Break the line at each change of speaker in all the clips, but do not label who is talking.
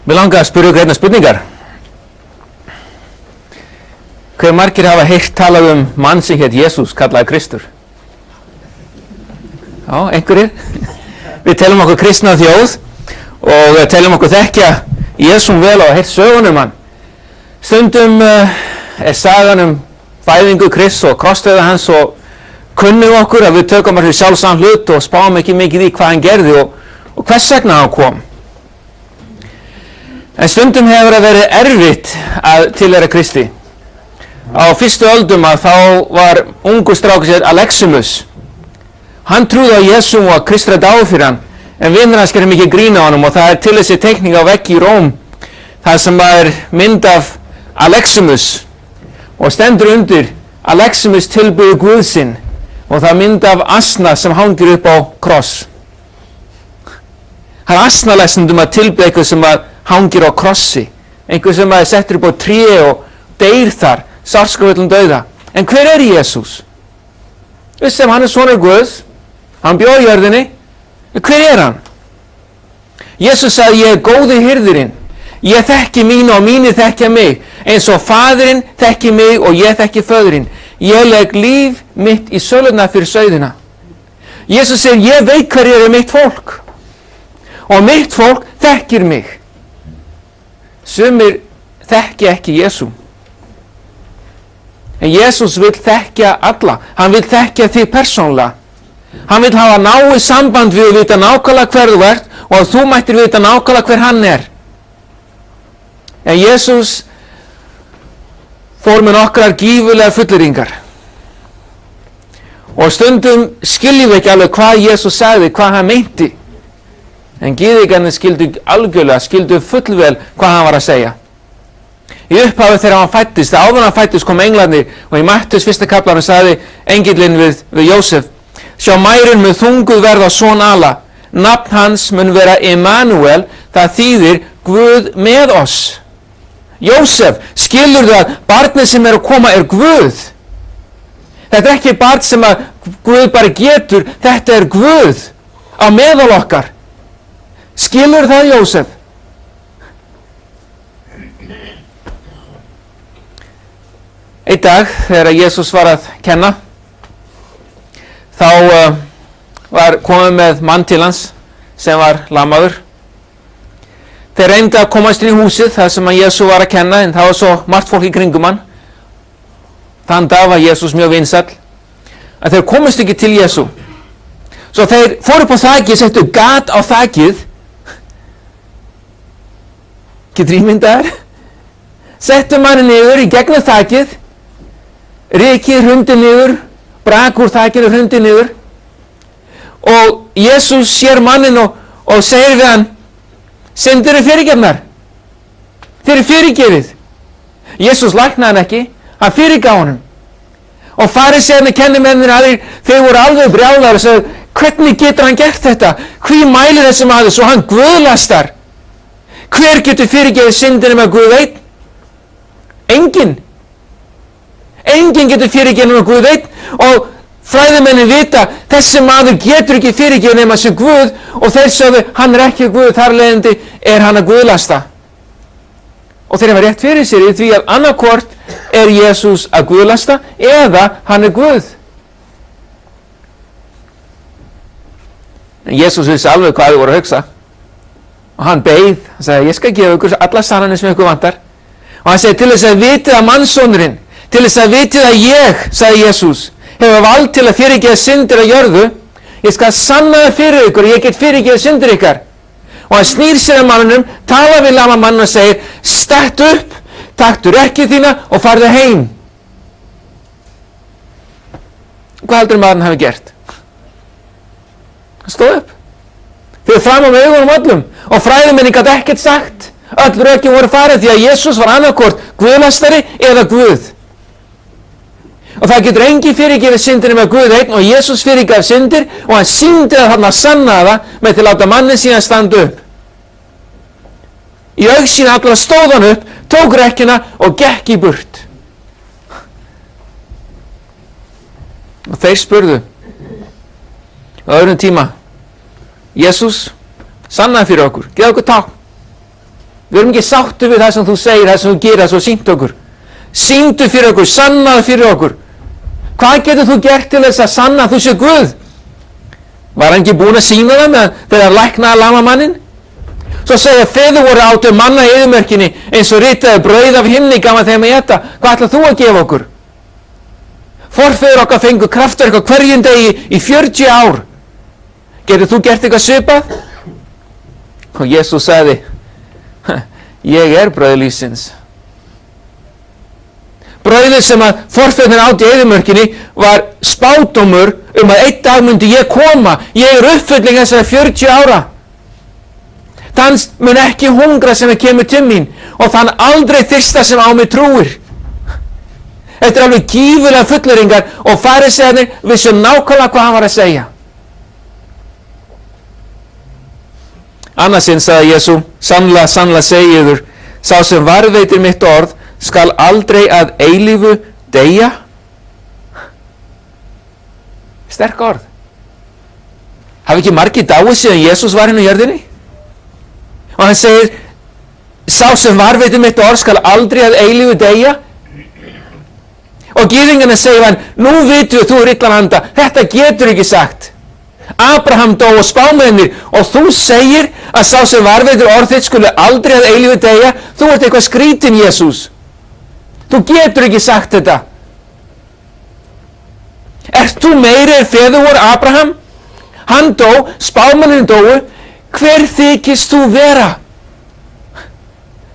Mér langar að spyrja ykkur einna spurningar. Hver margir hafa heyrt talað mann sem hét Jesús, kallaði Kristur? Já, einhverjir. Við telum okkur kristna þjóð og telum okkur þekkja Jesúm vel og heyrt sögunum hann. Stundum sagan fæðingu Krists og krossdauða hans og kunnum okkur að við tökum okkur sjálfsam hlut og spáum ekki mikið í hvað hann gerði og hvers vegna hann kom. En stundum hefur það verið erfitt að tilheyra Kristi. Á fyrstu öldum að þá var ungur strákur sér Aleximus. Hann trúði á Jesúm og að Kristur dáið fyrir hann, en vinur hans gerði mikið grín á honum og það til þessi teikning á veggi í Róm, það sem er mynd af Aleximus og stendur undir Aleximus tilbyði Guð sinn og það mynd af asna sem hangir upp á kross. Það er asnalegt stundum að tilbyða eitthvað sem að hangir á krossi, einhver sem að settur upp á tré og deyr þar, sársaukafullum dauða. En hver er Jesús? Vissum hann er sonur Guðs, hann bjó í jörðinni, en hver er hann? Jesús sagði, ég er góði hirðirinn, ég þekki mín og mínir þekkja mig, eins og faðirinn þekki mig og ég þekki föðurinn. Ég legg líf mitt í söluna fyrir sauðina. Jesús segir, ég veit hverjir er mitt fólk og mitt fólk þekkir mig. Sumir þekki ekki Jesú. En Jesús vil þekkja alla. Hann vil þekkja þig persónlega. Hann vil hafa náið samband við að vita nákvæmlega hver þú ert og að þú mættir vita nákvæmlega hver hann er. En Jesús fór með nokkrar gífurlegar fullyrðingar. Og stundum skiljum við ekki alveg hvað Jesús sagði, hvað hann meinti. En gyðingarnir skildu fullvel hvað hann var að segja. Í upphafi þegar hann fættist, áður hann fættist kom englarnir og í Mattheus 1. kaflanum sagði engillinn við Jósef, sjá mærin mun þunguð verða son Ala, nafn hans mun vera Emmanuel, það þýðir Guð með oss. Jósef, skilurðu að barnið sem er að koma er Guð? Þetta er ekki barn sem að Guð bara getur, þetta er Guð á meðal okkar. Skilur það, Jósef? Einn dag, þegar Jesús var að kenna, þá var komið með mann til hans sem var lamaður. Þeir reyndu að komast inn í húsið þar sem Jesús var að kenna, en það var svo margt fólk í kringum hann. Þann dag var Jesús mjög vinsæll. En þeir komast ekki til Jesú. Svo þeir fóru upp á þakið, settu gat á þakið. Getur ímyndaðar? Settu manni niður í gegnum þakið, rykið hrundi niður, brak úr þakinu hrundi niður og Jesús sér mannin og segir við hann, syndir eru fyrirgefnar, þeir eru fyrirgefið. Jesús læknaði hann ekki, hann fyrirgaf honum. Og farisæarnir, kennimennir aðrir, þeir voru alveg brjálaðir og sagði, hvernig getur hann gert þetta? Hví mælir þessi maður svo hann guðlastar? Hver getur fyrirgefið syndina með Guð einn? Enginn. Enginn getur fyrirgefið með Guð einn og fræðimennin vita, þessi maður getur ekki fyrirgefið nema sem Guð og þeir sögðu, hann er ekki Guð, þar leiðandi er hann að guðlasta. Og þeir hafa rétt fyrir sér í því að annarkvort er Jesús að guðlasta eða hann er Guð. En Jesús vissi alveg hvað þau voru að hugsa. Og hann beið, hann sagði, ég skal gefa ykkur alla sannanir sem ykkur vantar. Og hann segi, til þess að vitið að mannssonurinn, til þess að vitið að ég, sagði Jesús, hefur vald til að fyrirgefa syndir á jörðu, ég skal sanna það fyrir ykkur, ég get fyrirgefa syndir ykkar. Og hann snýr sér að mannunum, tala við lama mann og segir, stattu upp, taktu rekkið þína og farðu heim. Hvað heldur maðurinn hafi gert? Hann stóð upp. Fyrir fram á augunum öllum og fræðimenn gat ekkert sagt. Öll rökin voru farið því að Jesús var annarkvort guðlastari eða Guð. Og það getur enginn fyrirgefið syndinni með Guð einn og Jesús fyrirgaf syndir og hann sýndi að hann sannaði það með til að láta mannin síðan standa upp. Í augsýn allra stóð hann upp, tók rekkina og gekk í burt. Og þeir spurðu á öðrum tíma, Jesús, sannaði fyrir okkur, geða okkur tákn. Við erum ekki sáttu við það sem þú segir, það sem þú gerir, það sem þú sýnt okkur. Sýndu fyrir okkur, sannaðu fyrir okkur. Hvað getur þú gert til þess að sanna að þú sé Guð? Var hann ekki búinn að sýna það þegar hann læknaði lamamannin? Svo segja feður voru áttu manna í eyðimörkinni eins og ritaði brauð af himni gaf hann þeim að éta. Hvað ætlar þú að gefa okkur? Forfeður okkar fengu kraftverk á hverjum degi í 40 ár. Getur þú gert eitthvað svipað? Og Jesús sagði, ég er brauð lífsins. Brauðið sem að forfeðurnir áttu í eyðimörkinni var spádómur að einn dag myndi ég koma. Ég er uppfylling þessara 40 ára. Þann mun ekki hungra sem kemur til mín og þann aldrei þyrsta sem á mig trúir. Þetta er alveg gífurlega fullyrðingar og farisearnir vissu nákvæmlega hvað hann var að segja. Annarsinn sagði Jesú, sannlega, sannlega segi ég þér, sá sem varðveitir mitt orð skal aldrei að eilífu deyja. Sterk orð. Hafi ekki margir dáið síðan Jesús var hérna á jörðinni? Og hann segir, sá sem varðveitir mitt orð skal aldrei að eilífu deyja. Og gyðingarnir segir hann, nú vitum við þú er illan handa, þetta getur ekki sagt. Abraham dó og spámennir og þú segir að sá sem varðveitir orð þitt skuli aldrei að eilífu deyja. Þú ert eitthvað skrítinn, Jesús. Þú getur ekki sagt þetta. Ert þú meiri en feður voru Abraham? Hann dó, spámennir dóu. Hver þykist þú vera?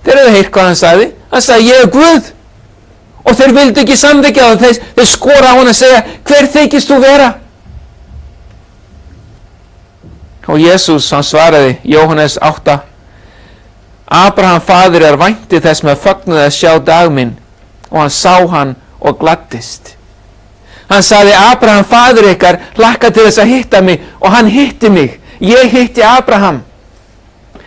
Þeir hefðu heyrt hvað hann sagði. Hann sagði, ég er Guð. Og þeir vildu ekki samþykkja það. Þeir skora á hann að segja, hver þykist þú vera? Og Jesús, hann svaraði, Jóhannes 8, Abraham faðir er vænti þess með fögnuði að sjá dag minn, og hann sá hann og gladdist. Hann sagði, Abraham faðir ykkar hlakka til þess að hitta mig, og hann hitti mig. Ég hitti Abraham.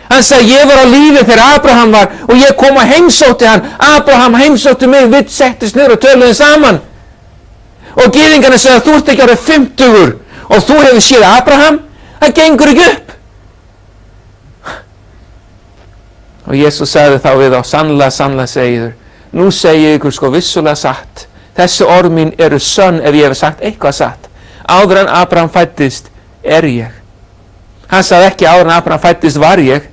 Hann sagði, ég var á lífi þegar Abraham var, og ég kom að heimsótti hann. Abraham heimsótti mig, við settist niður og töluðum saman. Og gyðingarnir sagði, þú ert ekki árið 50 og þú hefur séð Abraham? Það gengur ekki upp. Og Jesús sagði þá við á, sannlega, sannlega segi þér, nú segi ég ykkur sko vissulega satt, þessi orð mín eru sönn ef ég hef sagt eitthvað satt. Áður en Abraham fæddist er ég. Hann sagði ekki áður en Abraham fæddist var ég.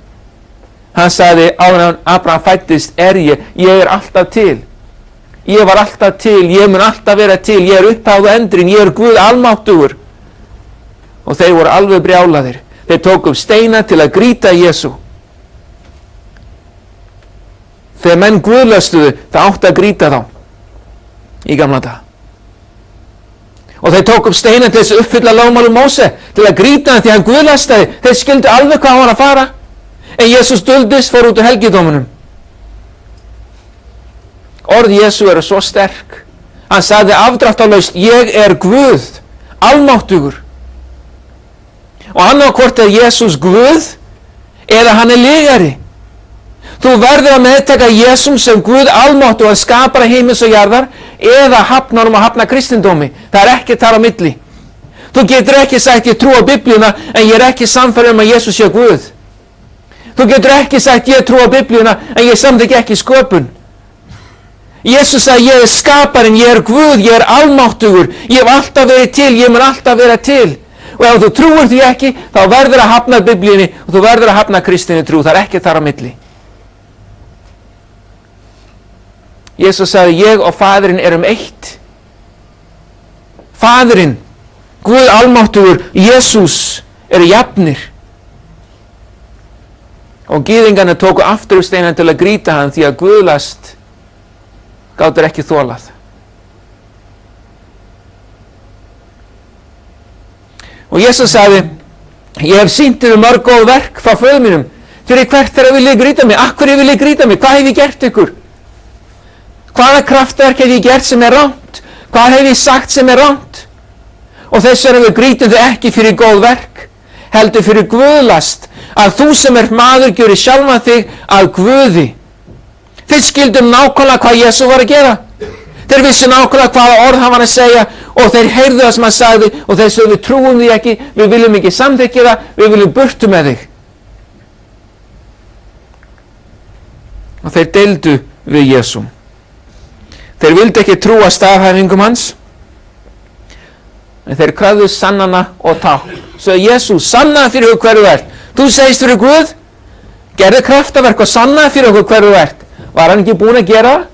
Hann sagði áður en Abraham fæddist er ég. Ég er alltaf til. Ég var alltaf til, ég mun alltaf vera til, ég er upphaf og endurinn, ég er Guð almáttugur. Og þeir voru alveg brjálaðir. Þeir tóku upp steina til að grýta Jesú. Þegar menn guðlöstuðu, það átti að grýta þá í gamla daga. Og þeir tóku upp steina til þess að uppfylla lögmál Móse, til að grýta hann því hann guðlastaði. Þeir skildu alveg hvað hann var að fara. En Jesús duldist, fór út úr helgidómunum. Orð Jesú eru svo sterk. Hann sagði afdráttarlaust, ég er Guð, almáttugur. Og annarkvort er Jesús Guð eða hann er lygari. Þú verður að meðtaka Jesúm sem Guð almáttugur, hann skapara himins og jarðar, eða hafna honum og hafna kristindómi. Það er ekki þar á milli. Þú getur ekki sagt ég trú á Biblíuna en ég er ekki sannfærður að Jesús sé Guð. Þú getur ekki sagt ég trú á Biblíuna en ég samþykki ekki sköpun. Jesús sagði ég er skaparinn, ég er Guð, ég er almáttugur, ég hef alltaf verið til, ég mun alltaf vera til. Og ef þú trúir því ekki, þá verður að hafna Biblíunni og þú verður að hafna kristinni trú. Það er ekki þar á milli. Jesús sagði, ég og Faðirinn erum eitt. Faðirinn, Guð almáttugur, Jesús eru jafnir. Og gyðingarnir tóku aftur upp steinan til að grýta hann því að guðlast gátur ekki þolað. Og Jesús sagði, ég hef sýnt yfir mörg góð verk frá föður mínum. Fyrir hvert þeirra vil ég grýta mig? Akkur ég vil ég grýta mig? Hvað hef ég gert ykkur? Hvaða kraftverk hef ég gert sem er rangt? Hvað hef ég sagt sem er rangt? Og þess vegna við grýtum þau ekki fyrir góð verk, heldur fyrir guðlast, að þú sem ert maður gjörir sjálfan þig að Guði. Þeir skildu nákvæmlega hvað Jesú var að gera. Þeir vissu nákvæmlega hvaða orð hann var að segja og þeir heyrðu það sem hann sagði og þeir sögðu við trúum því ekki, við viljum ekki samþykkja það, við viljum burtu með þig. og þeir deildu við Jesú. Þeir vildu ekki trúa staðhæfingum hans, en þeir kröfðu sannana og tákn. Svo Jesú, sanna fyrir okkur hver þú ert. Þú segist fyrir Guð, gerðu kraftaverk og sanna fyrir okkur hver þú ert. Var hann ekki búinn að gera það?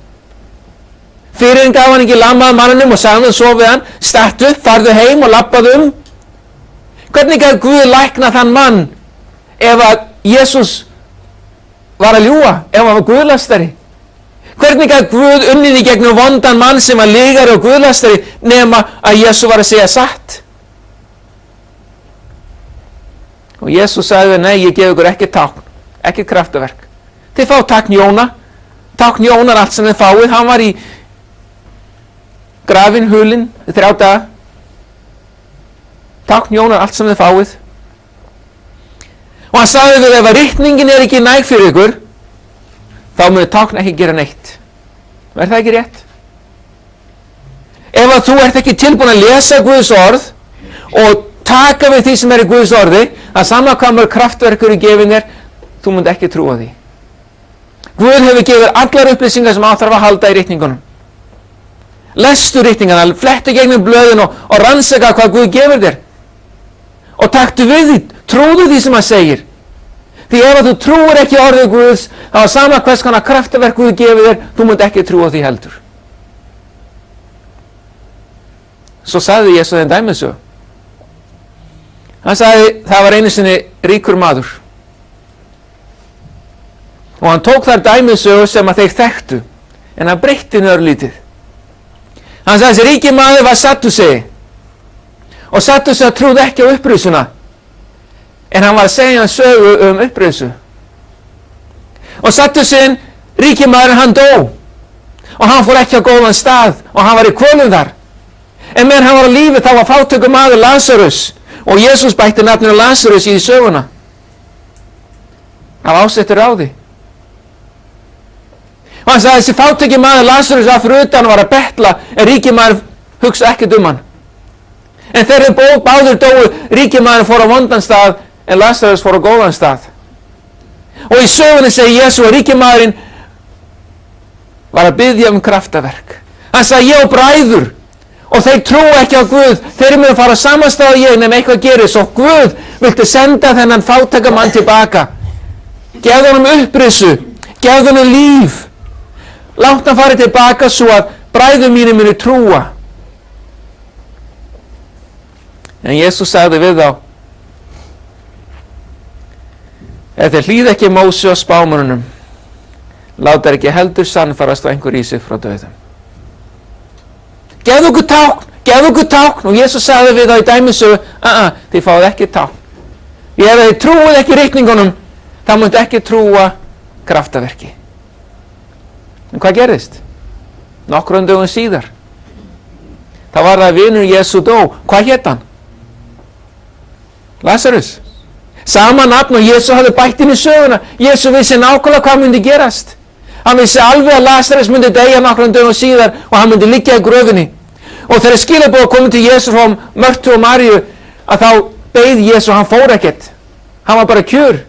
Fyrir hann gaf hann ekki lamaða manninum og sagði hann svo við hann, stattu, farðu heim og labbaðu um. Hvernig gaf Guð lækna þann mann ef að Jesús var að ljúga, ef hann var guðlastari? Hvernig gaf Guð unnið í gegnum vondan mann sem var lygari og guðlastari nema að Jesú var að segja satt? Og Jesús sagði, nei, ég gef ykkur ekki tákn, ekki kraftaverk. Þið fá tákn Jóna. Tákn Jónar allt sem þið fáið. Hann var í grafinn, hulinn, 3 daga. Tákn Jónar allt sem þið fáið. Og hann sagði við, ef að ritningin er ekki næg fyrir ykkur, þá muni tákn ekki gera neitt. Er það ekki rétt? Ef að þú ert ekki tilbúin að lesa Guðs orð og taka við því sem er í Guðs orði, að sama hvað mörg kraftverkur í gefin er, þú munt ekki trúa því. Guð hefur gefið allar upplýsingar sem þarf að halda í ritningunum. Lestu ritningarna, flettu gegnum blöðin og rannsaka hvað Guð gefur þér. Og taktu við því, trúðu því sem hann segir. Því ef þú trúir ekki orðið Guðs, þá er sama hvers konar kraftaverk Guð gefur þér, þú munt ekki trúa því heldur. Svo sagði Jesú þeim dæmisögu. Hann sagði, það var einu sinni ríkur maður. Og hann tók þar dæmisögu sem að þeir þekktu, en hann breytti örlítið. Hann sagði, þessi ríki maður var Saddúsei. Og Saddúsei trúði ekki á upprisuna, en hann var að segja sögu upprisu. Og Saddúsein, ríki maður, hann dó. Og hann fór ekki á góðan stað, og hann var í kvölum þar. En meðan hann var á lífi, þá var fátækur maður Lazarus. Og Jesús bætti nafninu Lazarus í söguna. Af ásettu ráði. Og hann sagði, þessi fátæki maður Lazarus var fyrir utan og var að betla, en ríki maður hugsa ekkert um hann. En þegar báðir dóu, ríki maður fór á vondan stað, en Lazarus fór á góðan stað. Og í sögunni segi Jesú að ríki maðurinn var að biðja um kraftaverk. Hann sagði, ég og bræður, og þeir trú ekki á Guð, þeir munu fara á sama stað og ég nema eitthvað gerist, og Guð viltu senda þennan fátæka mann tilbaka. Gefðu honum upprisu, gefðu honum líf. Látt hann farið tilbaka svo að bræður mínir munu trúa. En Jesús sagði við þá, ef þeir hlýða ekki Móse og spámönnunum, láta ekki heldur sannfarast á einhver í sig frá dauðum. Gefðu okkur tákn, og Jesús sagði við þá í dæmisögu, þið fáið ekki tákn. Ef þið trúið ekki ritningunum, þá munt ekki trúa kraftaverki. En hvað gerðist? Nokkrum dögum síðar. Það var það vinur Jesú dó. Hvað hét hann? Lazarus. Sama nafn og Jesú hafði bætt inn í söguna. Jesú vissi nákvæmlega hvað myndi gerast. Hann vissi alveg að Lazarus myndi deyja nokkrum dögum síðar og hann myndi liggja í gröfinni. Og þegar skilaboð komið til Jesú frá Mörtu og Maríu, að þá beið Jesú, hann fór ekkert. Hann var bara kjur.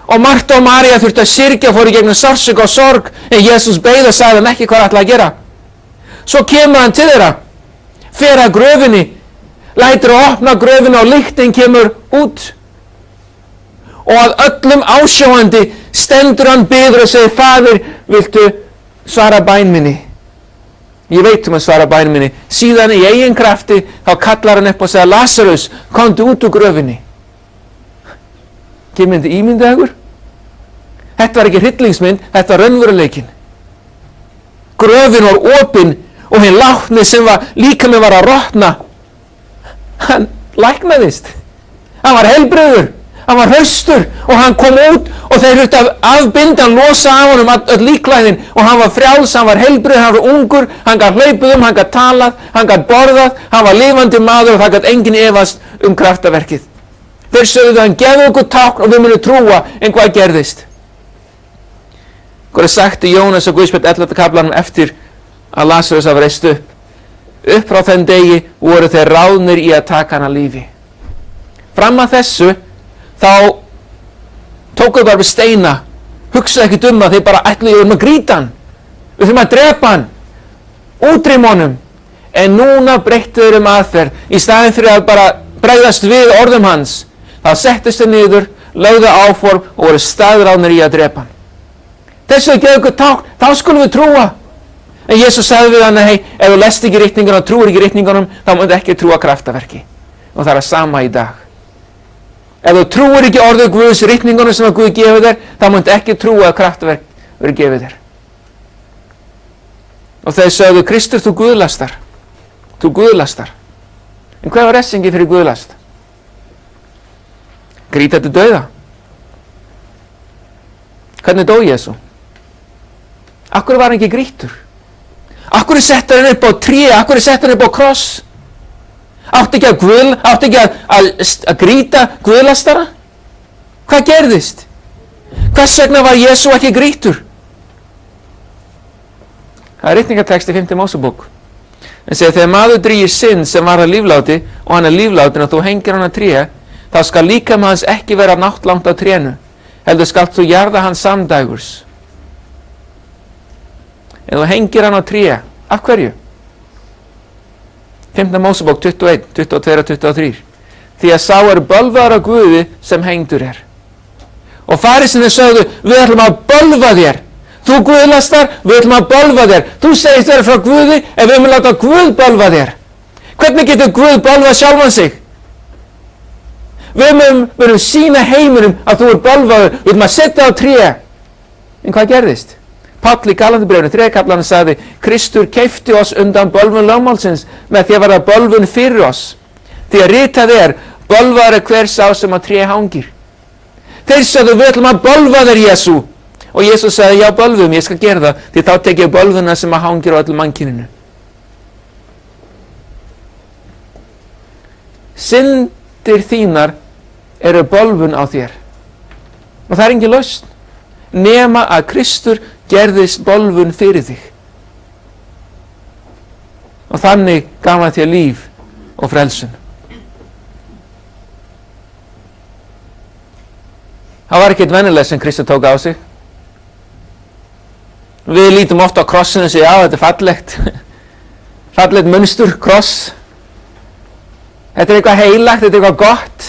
Og Marta og María þurfti að syrgja, fór í gegnum sársauka og sorg, en Jesús beið og sagði hann ekki hvað hann ætlaði að gera. Svo kemur hann til þeirra, fer að gröfinni, lætur að opna gröfinni og lyktin kemur út. Og að öllum ásjáandi stendur hann, biður og segir, Faðir, viltu svara bæn minni? Ég veit að svara bæn minni. Síðan í eigin krafti þá kallar hann upp og segir, Lazarus, komdu út úr gröfinni. Ég myndi ímynda ykkur. Þetta var ekki hryllingsmynd, þetta var raunveruleikin. Gröfin var opin og hinn látni sem líkaminn var að rotna, hann læknaðist. Hann var heilbrigður, hann var hraustur og hann kom út og þeir þurftu að afbinda hann, losa af honum öll líkklæðin og hann var frjáls, hann var heilbrigður, hann var ungur, hann gat hlaupið hann gat talað, hann gat borðað, hann var lifandi maður og það gat enginn efast kraftaverkið. Þeir sögðu hann, gefðu okkur tákn og við munum trúa, en hvað gerðist? Hvað er sagt í Jónas og Guðspjall 11. kaflanum eftir að Lazarus hafa reist upp? Upp frá þenn degi voru þeir ráðnir í að taka hann að lífi. Fram að þessu, þá tókuðu bara við steina, hugsaðu ekkert um það, þeir bara ætluðu að grýta hann, við þurfum að drepa hann, útrýma honum. En núna breyttu þeir aðferð, í staðinn fyrir að bara bregðast við orðum hans, þá settust þeir niður, lögðu áform og voru staðráðnir í að drepa hann. Þessu að gefa ykkur tákn, þá skulum við trúa. En Jesús sagði við hann, hei, ef þú lest ekki ritningunum og trúir ekki ritningunum, þá máttu ekki trúa kraftaverki. Og það er sama í dag. Ef þú trúir ekki orðið Guðs ritningunum sem að Guð gefið þér, þá máttu ekki trúa að kraftaverk verið gefið þér. Og þeir sögðu, Kristur, þú guðlastar. Þú guðlastar. En hvað var refsingi fyrir guðlast? Grýta til dauða. Hvernig dó Jesú? Akkur var hann ekki grýttur? Akkur settur hann upp á tré? Akkur settur hann upp á kross? Átti ekki að grýta guðlastara? Hvað gerðist? Hvers vegna var Jesú ekki grýttur? Það er ritningatekst í 5. Mósebók. En segir, þegar maður drýgir synd sem var að lífláti og hann er líflátin og þú hengir hann að tré, þá skal líkami hans ekki vera náttlangt á trénu, heldur skalt þú jarða hann samdægurs. En þú hengir hann á tré, af hverju? 5. Mósebók 21, 22 og 23. Því að sá er bölvaður af Guði sem hengdur er. Og farisinni sögðu, við ætlum að bölva þér. Þú guðlastar, við ætlum að bölva þér. Þú segist þér frá Guði, en við ætlum að láta Guð bölva þér. Hvernig getur Guð bölvað sjálfan sig? Við munum sýna heiminum að þú er bölvaður, við ætlum að setja á tré. En hvað gerðist? Páll í Galatarbréfinu 3. kaflanum sagði, Kristur keypti oss undan bölvun lögmálsins með því að verða bölvun fyrir oss. Því að ritað er, bölvaður er hver sá sem á tré hangir. Þeir sagðu, við ætlum að bölva þér, Jesú. Og Jesús sagði, já, bölvum, ég skal gera það, því þá tek ég bölvuna sem að hangir á öllum mannkyninu. Syndir þínar eru bölvun á þér. Og það er engin lausn, nema að Kristur gerðist bölvun fyrir þig. Og þannig gaf hann þér líf og frelsun. Það var ekkert venjulegt sem Kristur tók á sig. Við lítum ofta á krossinu og segja, já, þetta er fallegt. Fallegt munstur, kross. Þetta er eitthvað heilagt, þetta er eitthvað gott.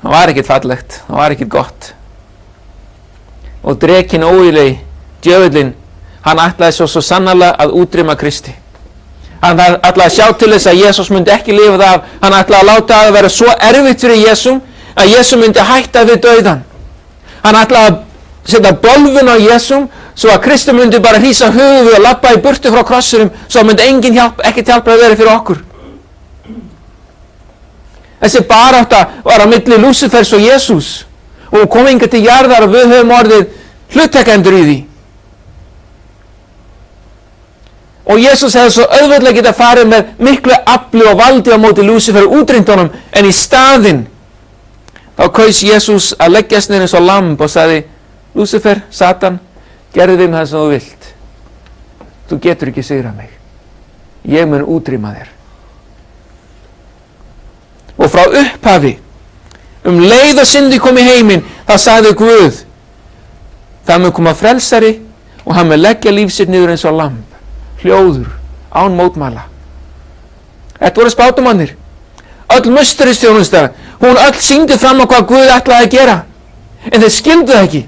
Það var ekkert fallegt, það var ekkert gott. Og drekinn ógilegi, djöfullinn, hann ætlaði svo sannarlega að útrýma Kristi. Hann ætlaði að sjá til þess að Jesús myndi ekki lifa það af. Hann ætlaði að láta það að vera svo erfitt fyrir Jesúm að Jesúm myndi hætta við dauðan. Hann ætlaði að setja bölvun á Jesúm svo að Kristur myndi bara hrísa höfuð og labba í burtu frá krossinum, svo myndi engin ekkert hjálpa að vera fyrir okkur. Þessi barátta var á milli Lúsifers og Jesús og hún kom hingað til jarðar og við höfum orðið hluttekendur í því. Og Jesús hefði svo auðveldlega getað farið með miklu afli og valdi á móti Lúsifer og útrýmt honum, en í staðinn þá kaus Jesús að leggjast niður eins og lamb og sagði, Lúsifer, Satan, gerðu við með það sem þú vilt. Þú getur ekki sigrað mig. Ég mun útrýma þér. Og frá upphafi, leið og syndi kom í heiminn, þá sagði Guð, það mun koma frelsari og hann mun leggja líf sitt niður eins og lamb, hljóður, án mótmæla. Þetta voru spátumannir. Öll musturistjónusta, hún öll sýndi fram á hvað Guð ætlaði að gera, en þeir skildu það ekki.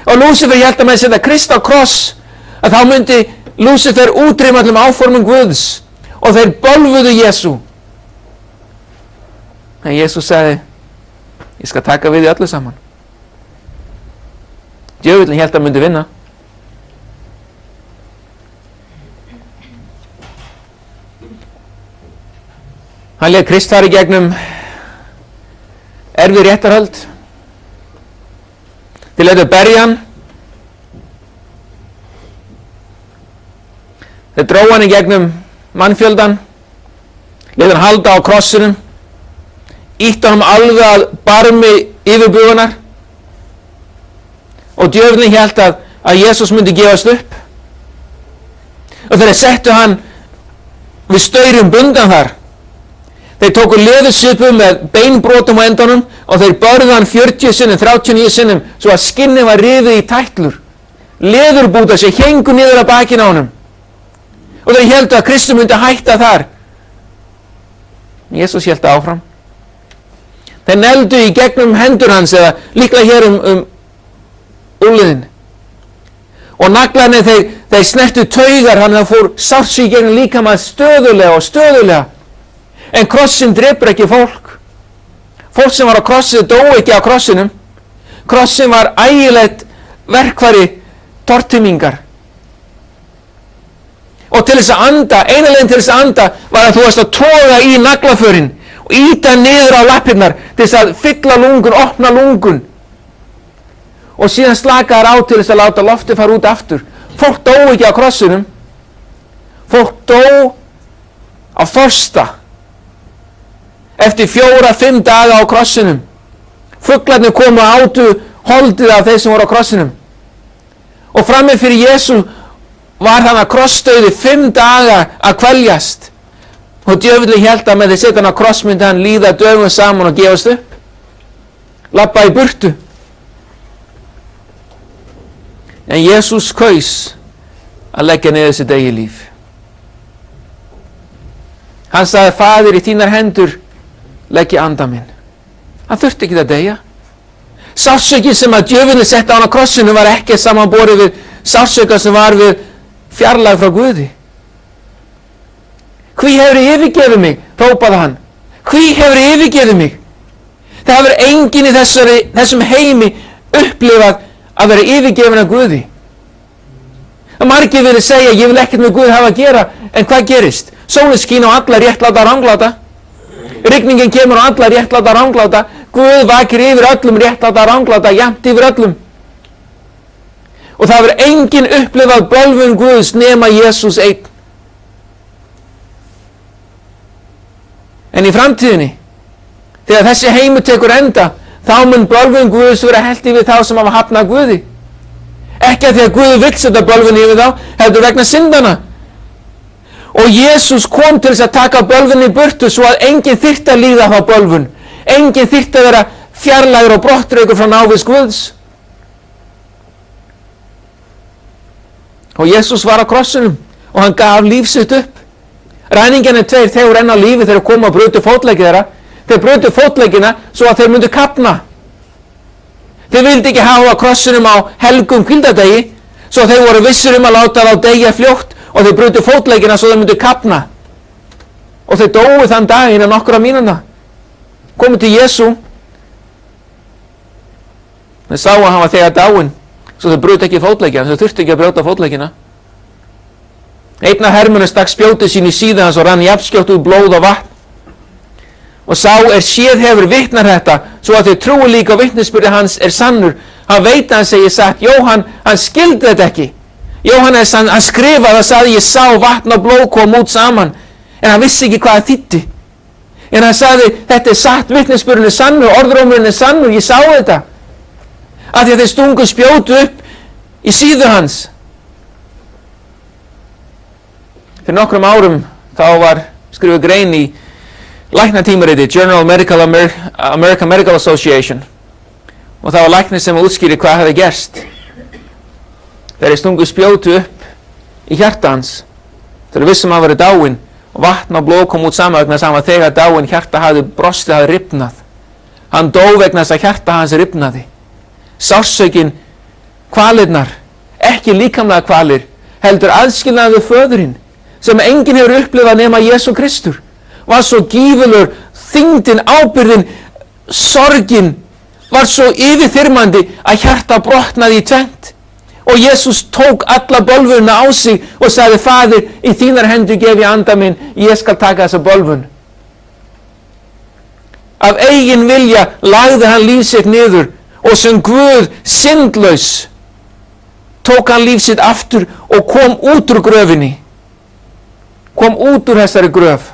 Og Lúsifer hélt að með setja Krist á kross, að þá myndi Lúsifer útrýma öllum áformum Guðs og þeir bölvuðu Jesú. En Jesús sagði, ég skal taka við í öllu saman. Djöfullinn hélt að myndi vinna. Hann lét Krist fara í gegnum erfið réttarhöld. Þeir létu berja hann. Þeir dróðu hann í gegnum mannfjöldan, létu hann halda á krossinum, ýttu hann alveg að barmi yfirbugunar og djöfullinn hélt að Jesús myndi gefast upp. Og þeir settu hann við staurum bundan þar, Þeir tóku leðursvipu með beinbrotum á endunum og þeir börðu hann 40 sinnum, 39 sinnum svo að skinnið var rifið í tætlur. Leðurbúta sem héngu niður að bakinu á honum. Og þeir héldu að Kristur myndi hætta þar. Jesús héldi áfram. Þeir neldu í gegnum hendur hans eða líklega hér úlliðin. Og naglarnir þeir snertu taugar, hann fór sársí gegnum líkamað stöðulega og stöðulega. En krossin drepur ekki fólk. Fólk sem var á krossinu dó ekki á krossinum. Krossin var ægilegt verkfæri tortímingar. Og til þess að anda, eina leiðin til þess að anda var að þú varst að toga í naglaförin og ýta niður á lappirnar til þess að fylla lungun, opna lungun. Og síðan slaka þær á til þess að láta loftið fara út aftur. Fólk dó ekki á krossinum. Fólk dó á fösta. Eftir 4-5 daga á krossinum. Fuglarnir komu og átu holdið af þeir sem voru á krossinum. Og frammi fyrir Jesú var þannig að krossdauði 5 daga að kveljast. Og djöfullinn hélt að með því setja hann á kross myndi hann líða dögum saman og gefast upp. Labba í burtu. En Jesús kaus að leggja niður sitt eigið líf. Hann sagði, Faðir, í þínar hendur legg ég anda minn. Hann þurfti ekki að deyja. Sársauki sem að djöfullinn setti á hann á krossinu var ekki samanborið við sársauka sem var við fjarlægð frá Guði. Hví hefur yfirgefið mig? Hrópaði hann. Hví hefur yfirgefið mig? Það hefur enginn í þessum heimi upplifað að vera yfirgefin af Guði. Margir vilja segja, ég vil ekkert með Guð hafa að gera, en hvað gerist? Sólin skín á alla réttláta og rangláta. Rigningin kemur á alla réttláta og rangláta. Guð vakir yfir öllum réttláta og rangláta, jafnt yfir öllum. Og það hefur enginn upplifað bölvun Guðs nema Jesús einn. En í framtíðinni, þegar þessi heimur tekur enda, þá mun bölvun Guðs vera hellt yfir þá sem hafa hafnað Guði. Ekki að því að Guð vill setja bölvun yfir þá, heldur vegna syndana. Og Jesús kom til þess að taka bölvun í burtu svo að enginn þyrfti að líða þá bölvun. Enginn þyrfti að vera fjarlægur og brottreikur frá návist Guðs. Og Jesús var á krossinum og hann gaf líf sitt upp. Ræningjarnir 2, þeir voru enn á lífi þegar koma og brutu fótleggi þeirra. Þeir brutu fótleggina svo að þeir myndu kafna. Þeir vildi ekki hafa á krossinum á helgum hvíldardegi, svo þeir voru vissir að láta þá deyja fljótt og þeir brutu fótleggina svo þeir myndu kafna. Og þeir dóu þann dag innan nokkra mínútna. Komu til Jesú. Þeir sáu að hann var þegar dáinn, svo þeir brutu ekki fótleggina, þeir þurftu ekki að brjóta fótleggina. Einn af hermönnum stakk spjótið sín í síðu hans og rann jafnskjótt úr blóð og vatn. Og sá séð hefur vitnar þetta, svo að þau trúi líka vitnisburði hans sannur. Hann veit að hann segir satt. Jóhann, hann skildi þetta ekki. Jóhannes, hann skrifaði og sagði, ég sá vatn og blóð kom út saman. En hann vissi ekki hvað það þýddi. En hann sagði, þetta satt, vitnisburðin sannur, orðrómurinn sannur, ég sá þetta. Af því að þeir stungu spjótu upp í síðu hans. Fyrir nokkrum árum þá var skrifuð grein í læknatímariti, Journal of American Medical Association, og það var læknir sem útskýrði hvað hefði gerst. Þeir stungu spjótu upp í hjarta hans. Þeir vissum að hann væri dáinn og vatn og blóð kom út saman vegna þess að hann var þegar dáinn, hjarta hafði brostið, hafði rifnað. Hann dó vegna þess að hjarta hans rifnaði. Sársaukin, kvalirnar, ekki líkamlega kvalir, heldur aðskilnaði við föðurinn, sem enginn hefur upplifað nema Jesú Kristur, var svo gífurlegur, þyngdin, ábyrgðin, sorgin var svo yfirþyrmandi að hjarta brotnaði í tvennt. Og Jesús tók alla bölvunina á sig og sagði, Faðir, í þínar hendur gef ég anda minn, ég skal taka þessa bölvun. Af eigin vilja lagði hann líf sitt niður og sem Guð syndlaus tók hann líf sitt aftur og kom út úr gröfinni. Kom út úr þessari gröf.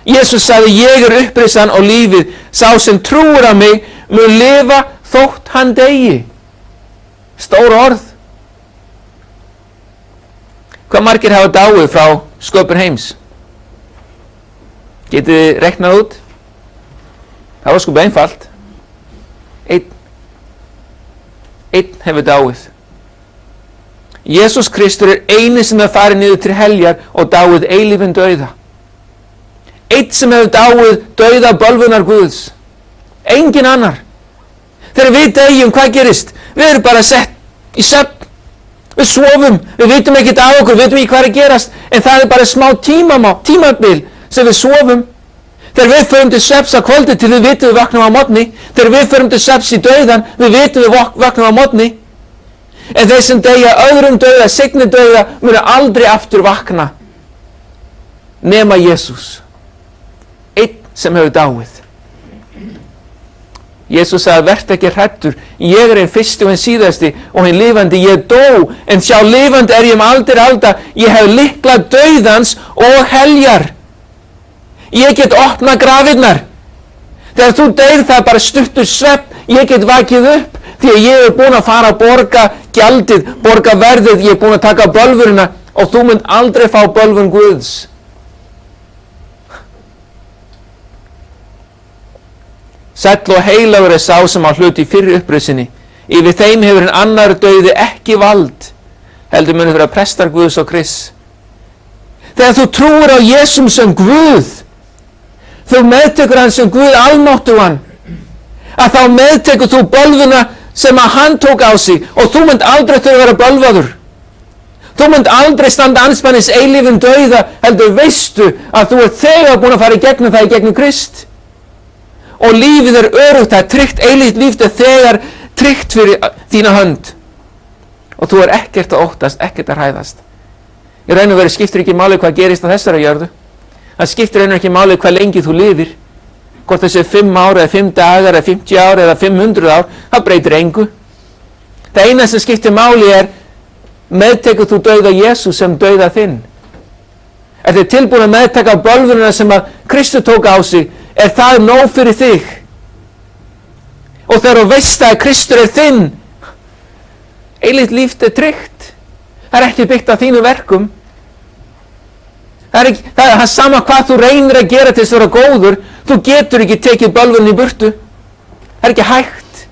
Jesús sagði, ég upprisan og lífið, sá sem trúir á mig mun lifa þótt hann deyi. Stór orð. Hvað margir hafa dáið frá sköpun heims? Getið þið reiknað út? Það var sko einfalt. Einn hefur dáið. Jesús Kristur eini sem hefur farið niður til heljar og dáið eilífinn dauða. Einn sem hefur dáið dauða bölvunar Guðs. Engin annar. Þegar við deyjum, hvað gerist? Við erum bara sett í svefn. Við svofum, við vitum ekkert á okkur, við vitum ekki hvað er að gerast, en það er bara smá tímabil sem við svofum. Þegar við förum til svefns á kvöldi til við vitum við vaknum á morgni, þegar við förum til svefns í dauðan, við vitum við vaknum á morgni. En þeir sem deyja öðrum dauða, seinni dauða, munu aldrei aftur vakna. Nema Jesús. Einn sem hefur dáið. Jesús sagði, vertu ekki hræddur, ég er hinn fyrsti og hinn síðasti og hinn lifandi, ég dó, en sjá lifandi er ég aldir alda, ég hef lykla dauðans og heljar. Ég get opnað grafirnar. Þegar þú deyr það bara stuttur svefn, ég get vakið upp, því að ég er búin að fara að borga gjaldið, borga verðið, ég er búin að taka bölvurina og þú munt aldrei fá bölvun Guðs. Sæll og heilagur er sá sem á hlut í fyrri upprisinni. Yfir þeim hefur hinn annar dauði ekki vald, heldur muni vera prestar Guðs og Krists. Þegar þú trúir á Jesum sem Guð, þú meðtekur hann sem Guð almáttugan, að þá meðtekur þú bölvuna sem að hann tók á sig og þú munt aldrei þurfa að vera bölvaður. Þú munt aldrei standa andspænis eilífum dauða, heldur veistu að þú ert þegar búin að fara í gegnum það í gegnum Krist. Og lífið er örugt, það er tryggt, eilíft líf er þegar tryggt fyrir þína hönd. Og þú er ekkert að óttast, ekkert að hræðast. Í raun og veru skiptir ekki máli hvað gerist á þessari jörðu. Það skiptir raun og ekki máli hvað lengi þú lifir. Hvort þessi 5 ár eða 5 dagar eða 50 ár eða 500 ár, það breytir engu. Það eina sem skiptir máli er, meðtekur þú dauða Jesús sem dauða þinn. Ef þið tilbúin að meðtaka bölvunina sem að Kristur tók á sig, er það nóg fyrir þig. Og þegar þú veist að Kristur er þinn, eilíft líf er tryggt. Það er ekki byggt á þínu verkum. Það er sama hvað þú reynir að gera til þess að vera góður, þú getur ekki tekið bölvunni í burtu. Það er ekki hægt.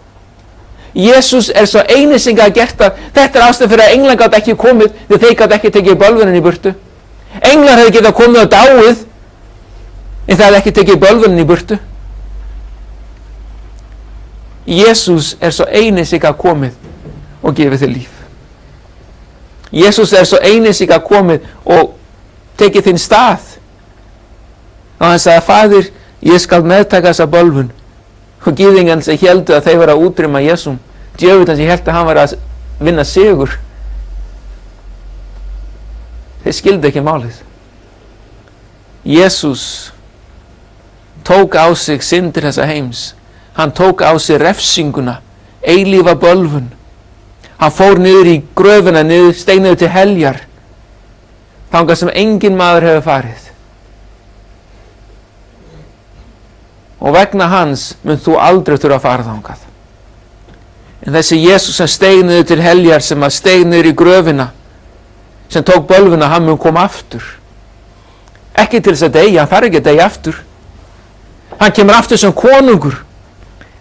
Jesús er svo eini sem gat gert það. Þetta er ástæðan fyrir að englar gat ekki komið, því þeir gat ekki tekið bölvunni í burtu. Englar hefði getað komið á dáið, en það hefði ekki tekið bölvunin í burtu. Jesús er svo eini sem gat komið og gefið þér líf. Jesús er svo eini sem gat komið og tekið þinn stað. Og hann sagði, Faðir, ég skal meðtaka þessa bölvun. Og gyðingan sem héldu að þeir var að útrýma Jesúm, djöfullinn sem hélt að hann var að vinna sigur, þeir skildu ekki málið. Jesús tók á sig syndir þessa heims. Hann tók á sig refsinguna, eilífa bölvun. Hann fór niður í gröfina, steig niður til heljar, þangað sem engin maður hefur farið. Og vegna hans mun þú aldrei þurfa að fara þangað. En þessi Jesús sem steig niður til heljar, sem að steig niður í gröfina, sem tók bölvuna, hann mun koma aftur. Ekki til þess að deyja, hann þarf ekki að deyja aftur. Hann kemur aftur sem konungur,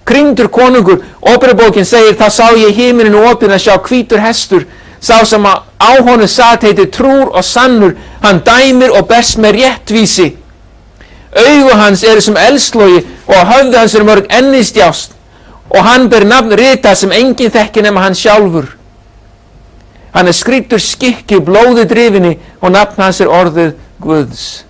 krýndur konungur. Óperubókin segir, þá sá ég himininn opinn að sjá hvítur hestur, sá sem á honum sat heitir trúr og sannur, hann dæmir og berst með réttvísi. Augu hans eru sem eldslogi og á höfði hans eru mörg ennistjást, og hann ber nafn rita sem enginn þekkir nema hann sjálfur. Hann er skrýddur skikki blóði drifinni og nafn hans er orðið Guðs.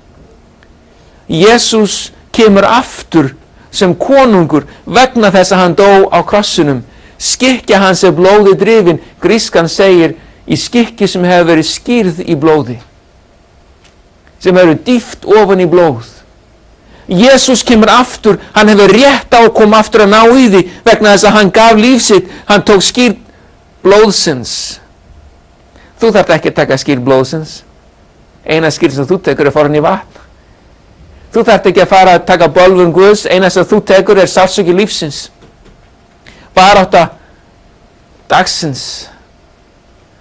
Jesús kemur aftur sem konungur vegna þess að hann dó á krossinum. Skikkja hans er blóði drifin. Grískan segir í skikki sem hefur verið skýrð í blóði, sem hefur dýft ofan í blóð. Jesús kemur aftur, hann hefur rétt á að koma aftur að ná í því vegna þess að hann gaf líf sitt, hann tók skýrð blóðsins. Þú þarft ekki að taka skýrð blóðsins. Eina skýrð sem þú tekur er farin í vatn. Þú þarft ekki að fara að taka bölvun Guðs, eina sem þú tekur er sársauki lífsins. Barátta dagsins.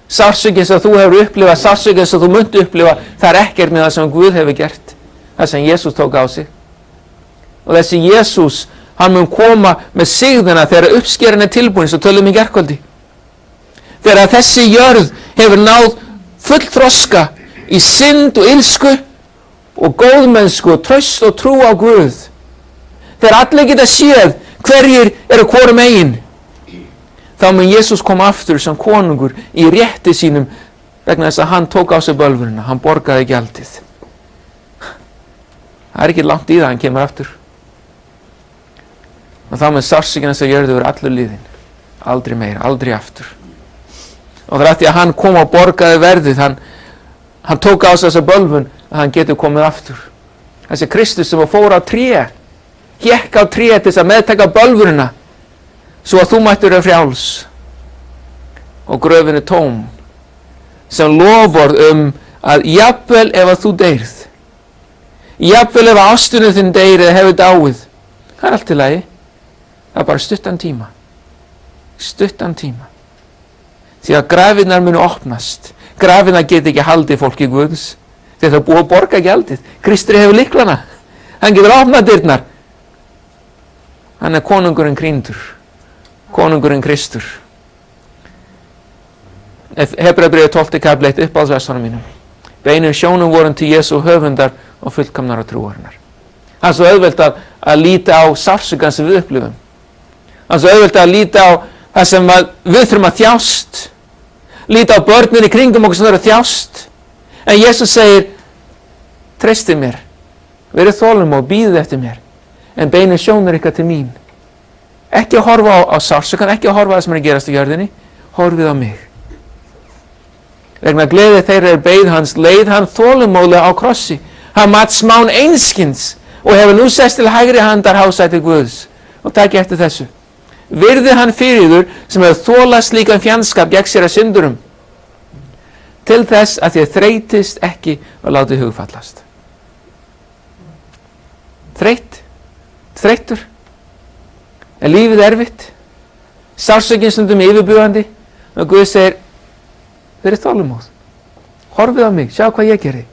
Sársauki sem þú hefur upplifað, sársauki sem þú munt upplifa, það er ekkert með það sem Guð hefur gert, það sem Jesús tók á sig. Og þessi Jesús, hann mun koma með sigðina þegar uppskeran tilbúin, svo tölum í gærkvöldi. Þegar þessi jörð hefur náð full þroska í synd og ilsku og góðmennsku og traust og trú á Guð. Þegar allir geta séð hverjir eru hvorum eigin, þá mun Jesús koma aftur sem konungur í rétti sínum vegna þess að hann tók á sig bölvunina, hann borgaði gjaldið. Það er ekki langt í það, hann kemur aftur. Og þá mun sársaukin þess að jörðu verið allur liðinn. Aldrei meira, aldrei aftur. Og það er að því að hann kom og borgaði verðið, hann tók á sig þessa bölvun að hann getur komið aftur. Þessi Kristus sem fór á tré, hékk á tré til þess að meðtaka bölvunina, svo að þú mættir vera frjáls. Og gröfin er tóm, sem loforð að jafnvel ef að þú deyrð, jafnvel ef að ástunum þinn deyr eða hefur dáið, það er allt í lagi. Það er bara stuttan tíma. Því að grafirnar munu opnast. Grafirnar geti ekki haldið fólki Guðs, því það er búið að borga gjaldið. Kristri hefur lyklana, hann getur opnað dyrnar. Hann er konungurinn krýndur, konungurinn Kristur. Hebreabréfið 12. kafli 1 uppáhaldsversunum mínum. Beinir sjónum vorum til Jesú höfundar og fullkomnara trúarinnar. Það er svo auðvelt að líta á sársaukann sem við upplifum. Það er svo auðvelt að líta á það sem við þurfum að þjást. Líta á börnin í kringum okkur sem þurfum að þjást. En Jesús segir, treystið mér, verið þolinmóð, bíðið eftir mér, en beinir sjónur ykkar til mín. Ekki að horfa á sársaukann, ekki að horfa á það sem er að gerast í jörðinni, horfið á mig. Vegna gleði þeirra er beið hans, leið hann þolinmóðlega á krossi. Hann mat smán einskins og hefur nú sest til hægri handar hásæti Guðs. Og taki eftir þessu. Virði hann fyrir yður sem hefur þolað slíkan fjandskap gegn sér að syndurum, til þess að þér þreytist ekki og látið hugfallast. Þreyttur? Er lífið erfitt? Sársaukin stundum yfirbúgandi? Og Guð segir, verið þolinmóð. Horfið á mig, sjá hvað ég geri.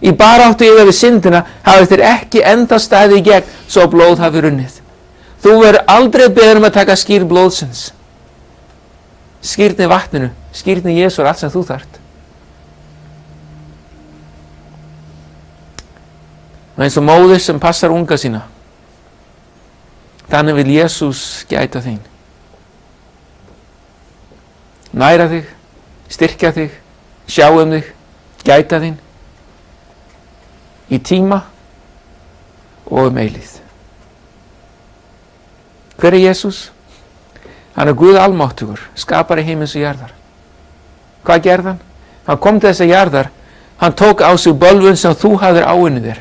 Í baráttu yfir við syndina hafið þér ekki enda staðið í gegn svo blóð hafi runnið. Þú verður aldrei beðin að taka skýrn blóðsins. Skýrn í vatninu, skýrn í Jesú er allt sem þú þarft. Og eins og móðir sem passar unga sína, þannig vil Jesús gæta þín. Næra þig, styrkja þig, sjá þig, gæta þín í tíma og eilíð. Hver er Jesús? Hann er Guð almáttugur, skapari heimins og jarðar. Hvað gerði hann? Hann kom til þessa jarðar, hann tók á sig bölvun sem þú hafðir áunnið þér.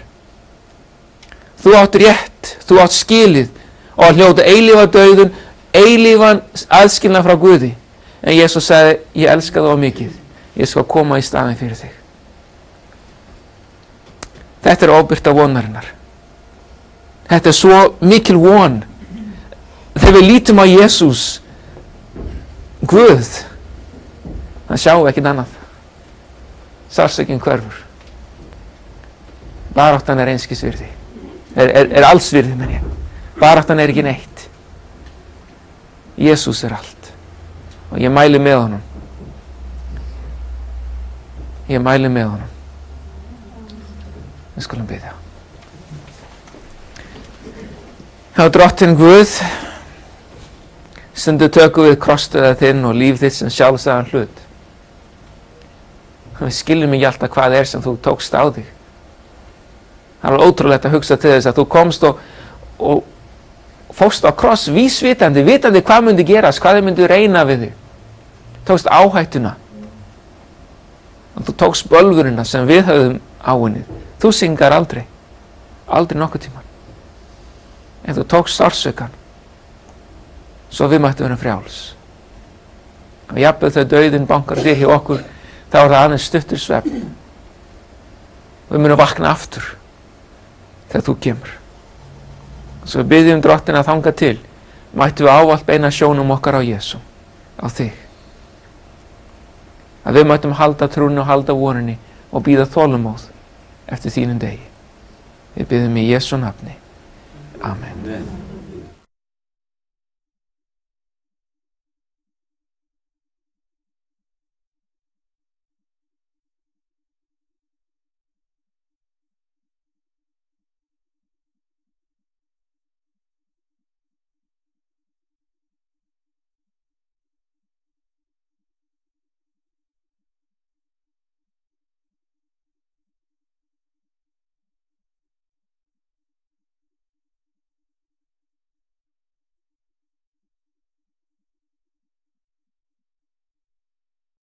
Þú átt rétt, þú átt skilið og að hljóta eilífa dauðun, eilífan aðskilnað frá Guði. En Jesús sagði, ég elska þú á mikið, ég skal koma í staðinn fyrir þig. Þetta er ábyrta vonarinnar. Þetta er svo mikil von. Þegar við lítum á Jesús, Guð, það sjáum við ekkert annað. Sársaukin hverfur. Baráttan er einskis virði. Er alls virði, menn ég. Baráttan er ekki neitt. Jesús er allt. Og ég mæli með honum. Við skulum biðja. Já, drottinn Guð, stundu tökum við krossdauða þinn og líf þitt sem sjálfsagðan hlut. Við skiljum ekki alltaf hvað er sem þú tókst á þig. Það er ótrúlegt að hugsa til þess að þú komst og fórst á kross vísvitandi, vitandi hvað myndi gerast, hvað þið myndi reyna við þig. Tókst áhættuna. Og þú tókst bölvurina sem við höfðum áunnið. Þú syngar aldrei nokkuð tíman. En þú tókst sársaukann, svo við mættum vera frjáls. Og jafnvel þau dauðinn bankar þér hjá okkur, þá er það aðeins stuttur svefn. Við munum vakna aftur þegar þú kemur. Svo við byggjum drottin að þanga til, mættum við ávallt beina sjónum okkar á Jesú, á þig. Að við mættum halda trúni og halda voninni og bíða þolinmóð eftir þínum degi. Við byggjum í Jesú nafni. Amen.